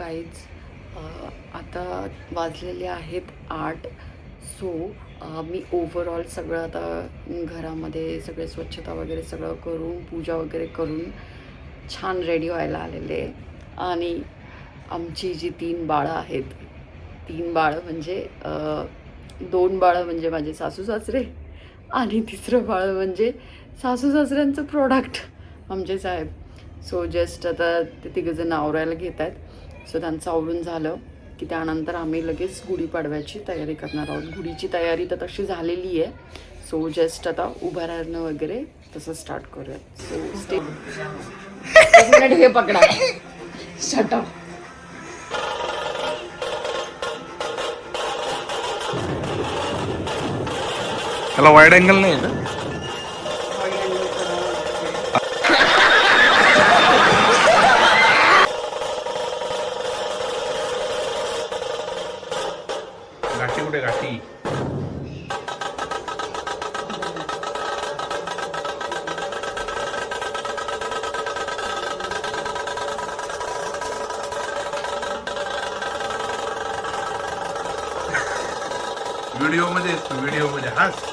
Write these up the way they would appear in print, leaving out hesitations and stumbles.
Guys आता वाजलेले आहेत 8. सो मी ओव्हरऑल सगळं आता घरामध्ये सगळे स्वच्छता वगैरे सगळं करून पूजा वगैरे करून छान रेडी व्हायला आलेले आहे. आणि आमची जी 3 बाळं आहेत, 3 बाळं म्हणजे 2 बाळं म्हणजे माझे सासू सासरे आणि तिसरं बाळ म्हणजे सासू सासऱ्यांचं प्रोडक्ट आमचे साहेब. सो जस्ट आता ते तिघंजण आवरायला घेत आहेत. सो त्यांचं आवरून झालं की त्यानंतर आम्ही लगेच गुढीपाडव्याची तयारी करणार आहोत. गुढीची तयारी तर तशी झालेली आहे. सो जस्ट आता उभं राहणं वगैरे तसं स्टार्ट करूयात. सो स्टे हे पकडा शटअप. त्याला वाईड अँगल नाही आहे गाठी कुठे गाठी? व्हिडिओ मध्ये हास.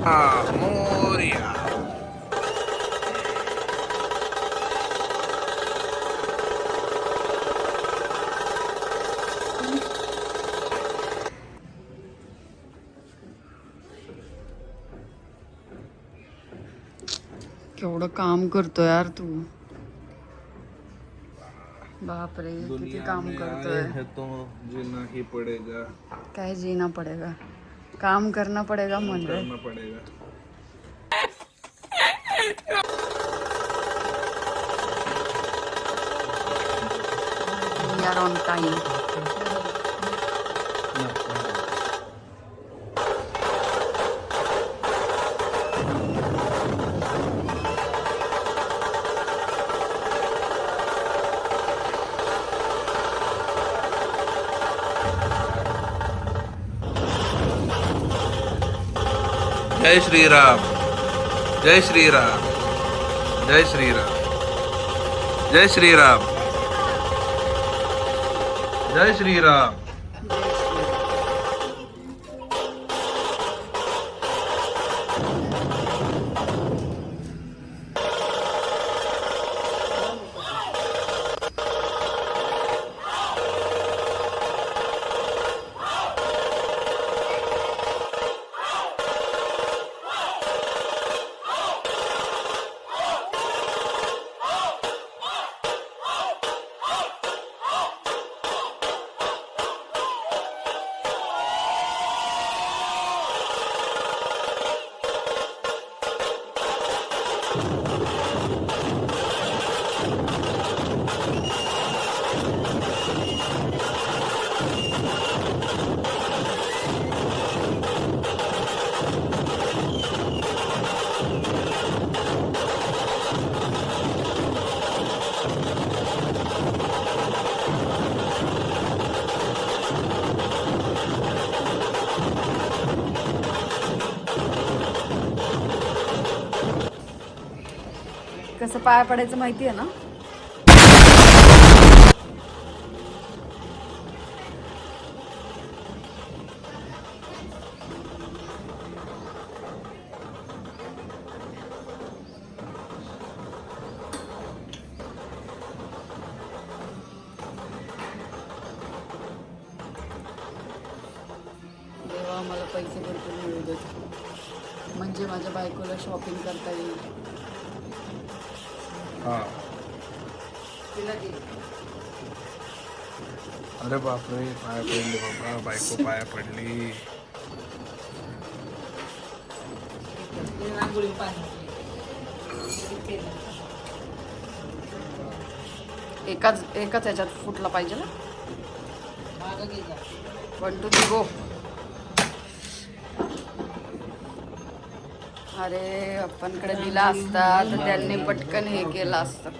मोरिया. केवढं काम करतो यार तू. बापरे किती काम करतोय. तो जीना ही पडेगा. काय जीना पडेगा, काम करना पडेगा म्हण रे. करना पडेगा. We are on time. जय श्रीराम. जय श्रीराम. जय श्रीराम. जय श्रीराम. जय श्रीराम. कसं पाया पडायचं माहिती आहे ना. देवा मला पैसे भरपूर मिळू देत. म्हणजे माझ्या बायकोला शॉपिंग करता येईल. हा. तिला दे. अरे बापरे, पाया पडली बाबा, बायको पाया पडली. एकाच ह्याच्यात फुटला पाहिजे ना. 1 2 3 गो. अरे आपणकडे दिला असता तर त्यांनी पटकन हे केलं असतं.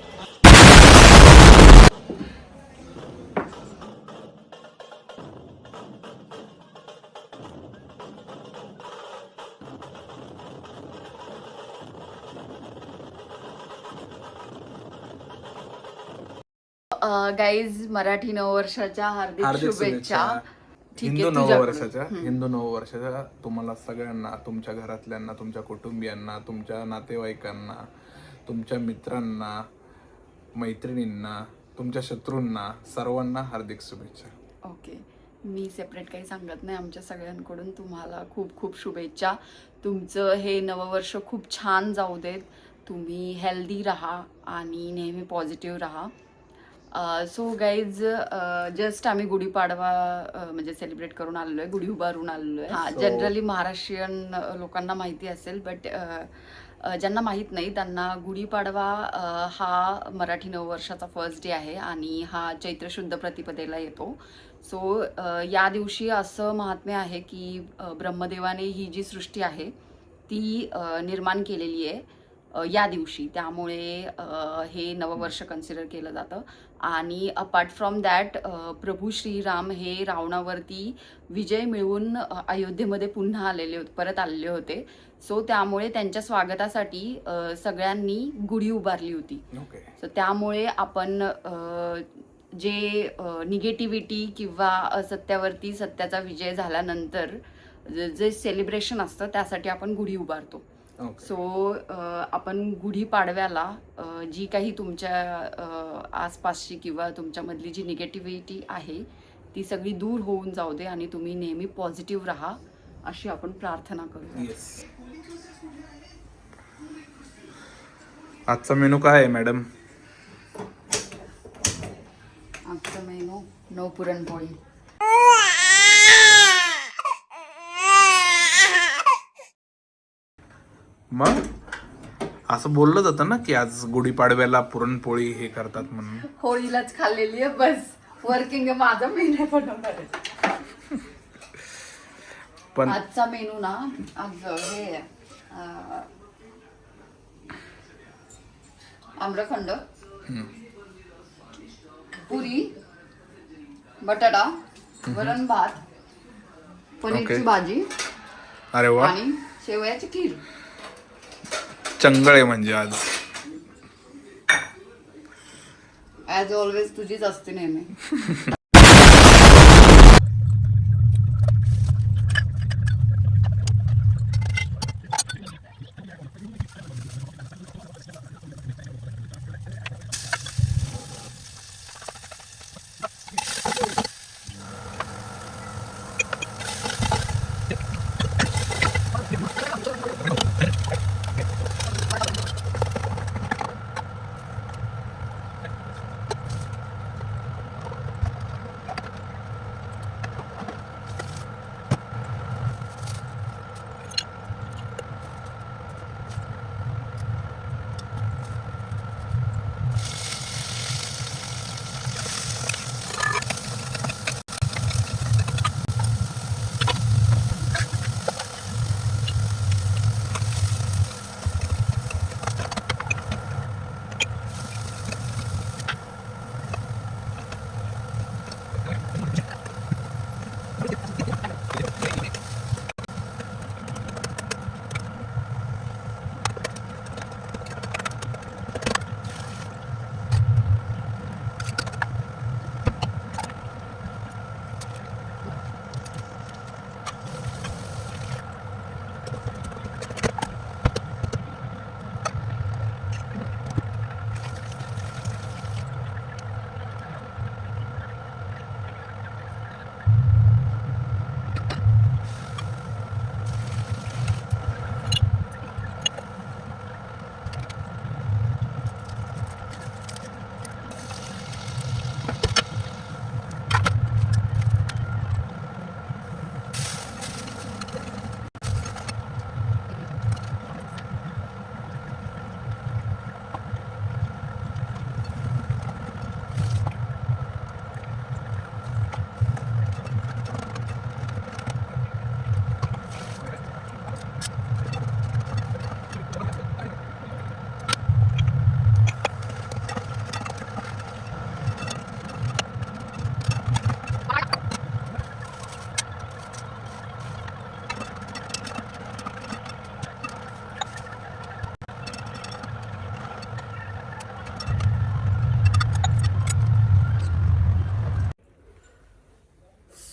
गाईज मराठी नववर्षाच्या हार्दिक शुभेच्छा. ठीक आहे, हिंदू तुझ्याकडून. हिंदू नववर्षाच्या तुम्हाला सगळ्यांना, तुमच्या घरातल्यांना, तुमच्या कुटुंबियांना, तुमच्या नातेवाईकांना, तुमच्या मित्रांना, मैत्रिणींना, तुमच्या शत्रूंना, सर्वांना हार्दिक शुभेच्छा. ओके, मी सेपरेट काही सांगत नाही. आमच्या सगळ्यांकडून तुम्हाला खूप खूप शुभेच्छा. तुमचं हे नववर्ष खूप छान जाऊ देत. तुम्ही हेल्दी राहा आणि नेहमी पॉझिटिव्ह राहा. सो गाईज, जस्ट आम्ही गुढीपाडवा म्हणजे सेलिब्रेट करून आलेलो आहे, गुढी उभारून आलेलो आहे. हां, जनरली महाराष्ट्रीयन लोकांना माहिती असेल, बट ज्यांना माहीत नाही त्यांना गुढीपाडवा हा मराठी नववर्षाचा फर्स्ट डे आहे आणि हा चैत्र शुद्ध प्रतिपदेला येतो. सो या दिवशी असं महात्म्य आहे की ब्रह्मदेवाने ही जी सृष्टी आहे ती निर्माण केलेली आहे या दिवशी. त्यामुळे हे नववर्ष कन्सिडर केलं जातं. आणि अपार्ट फ्रॉम दॅट, प्रभू श्रीराम हे रावणावरती विजय मिळवून अयोध्येमध्ये पुन्हा परत आलेले होते. सो त्यामुळे त्यांच्या स्वागतासाठी सगळ्यांनी गुढी उभारली होती. सो त्यामुळे आपण जे निगेटिव्हिटी किंवा असत्यावरती सत्याचा विजय झाल्यानंतर जे सेलिब्रेशन असतं त्यासाठी आपण गुढी उभारतो. सो आपण गुढीपाडव्याला जी काही तुमच्या आसपासची किंवा तुमच्यामधली जी निगेटिव्हिटी आहे ती सगळी दूर होऊन जाऊ दे आणि तुम्ही नेहमी पॉझिटिव्ह राहा अशी आपण प्रार्थना करू. आजचा मेनू काय आहे मॅडम? आजचा मेनू नो पुरणपोळी. मग असं बोललं जातं ना की आज गुढीपाडव्याला पुरणपोळी हे करतात म्हणून. होळीलाच खाल्लेली आहे बस. वर्किंग आहे माझा मेनू बनवणार. पण आजचा मेनू ना, आज हे आम्रखंड, पुरी, बटाटा, वरण भात, पनीरची भाजी अरे वा, आणि शेवयाची खीर. चंगळ आहे म्हणजे आज. ऍज ऑलवेज तुझीच असते नेहमी.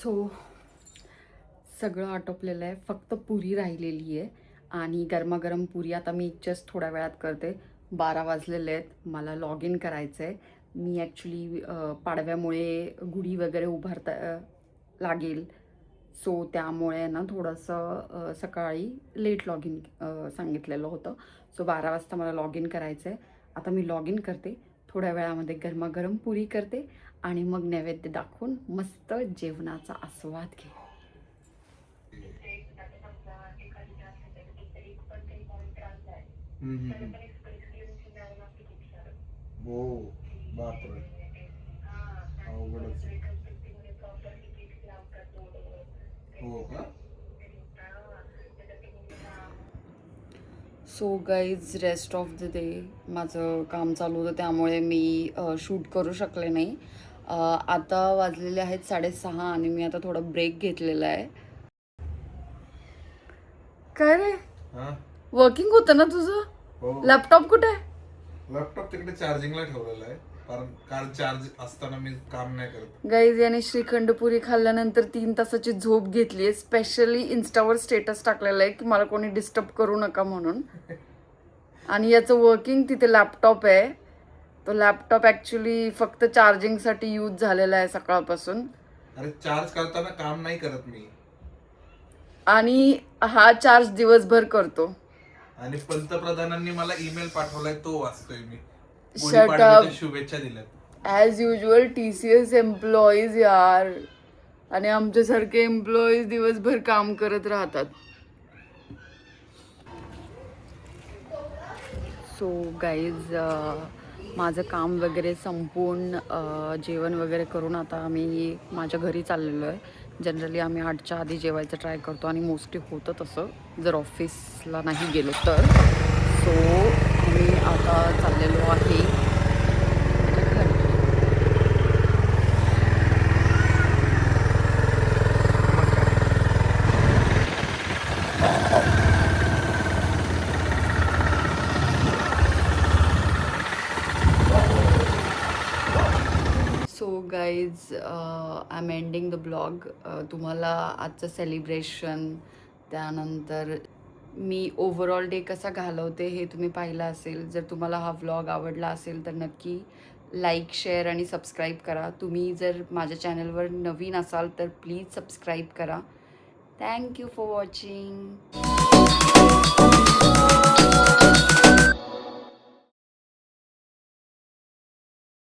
सो सगळं आटोपलेलं आहे, फक्त पुरी राहिलेली आहे आणि गरमागरम पुरी आता मी जस्ट थोड्या वेळात करते. 12 वाजलेले आहेत, मला लॉग इन करायचं आहे. मी ॲक्च्युली पाडव्यामुळे गुढी वगैरे उभारता लागेल, सो त्यामुळे ना थोडंसं सकाळी लेट लॉग इन सांगितलेलं होतं. सो 12 वाजता मला लॉग इन करायचं आहे. आता मी लॉग इन करते, थोड्या वेळामध्ये गरमागरम पुरी करते आणि मग नैवेद्य दाखवून मस्त जेवणाचा आस्वाद घे. हो बापरे, अवघडच. हो का? So guys, rest of the day माझं काम चालू होतं त्यामुळे मी शूट करू शकले नाही. आता वाजलेले आहेत 6:30 आणि मी आता थोडा ब्रेक घेतलेला आहे. काय रे, वर्किंग होतं ना तुझं? हो, लॅपटॉप कुठे आहे? लॅपटॉप तिकडे चार्जिंगला ठेवलेला आहे, कारण चार्ज असताना मी काम नाही करत. गाईज, याने श्रीखंडपुरी खाल्ल्यानंतर 3 तासाची झोप घेतली आहे. स्पेशली इन्स्टावर स्टेटस टाकलेला आहे की मला कोणी डिस्टर्ब करू नका म्हणून. आणि याचं वर्किंग तिथे लॅपटॉप आहे. तो लॅपटॉप ॲक्च्युली फक्त चार्जिंगसाठी यूज झालेला आहे सकाळपासून. अरे चार्ज करताना काम नाही करत मी. आणि हा चार्ज दिवसभर करतो. आणि पंतप्रधानांनी मला ईमेल पाठवलाय, तो वाचतोय मी. Shut गुढीपाडव्याच्या up. शुभेच्छा दिल्यात. ॲज युजल TCS एम्प्लॉईज यार, आणि आमच्यासारखे एम्प्लॉईज दिवसभर काम करत राहतात. सो गाईज, माझं काम वगैरे संपून जेवण वगैरे करून आता आम्ही माझ्या घरी चाललेलो आहे. जनरली आम्ही 8च्या आधी जेवायचं ट्राय करतो आणि मोस्टली होतं तसं जर ऑफिसला नाही गेलो तर. सो आम्ही आता चाललेलो आहे घरी. So guys, I am ending the blog. तुम्हाला आजचं सेलिब्रेशन, त्यानंतर मी ओव्हरऑल डे कसा घालवते हे तुम्ही पाहिलं असेल. जर तुम्हाला हा व्लॉग आवडला असेल तर नक्की लाईक, शेअर आणि सबस्क्राईब करा. तुम्ही जर माझ्या चॅनलवर नवीन असाल तर प्लीज सबस्क्राईब करा. Thank you for watching.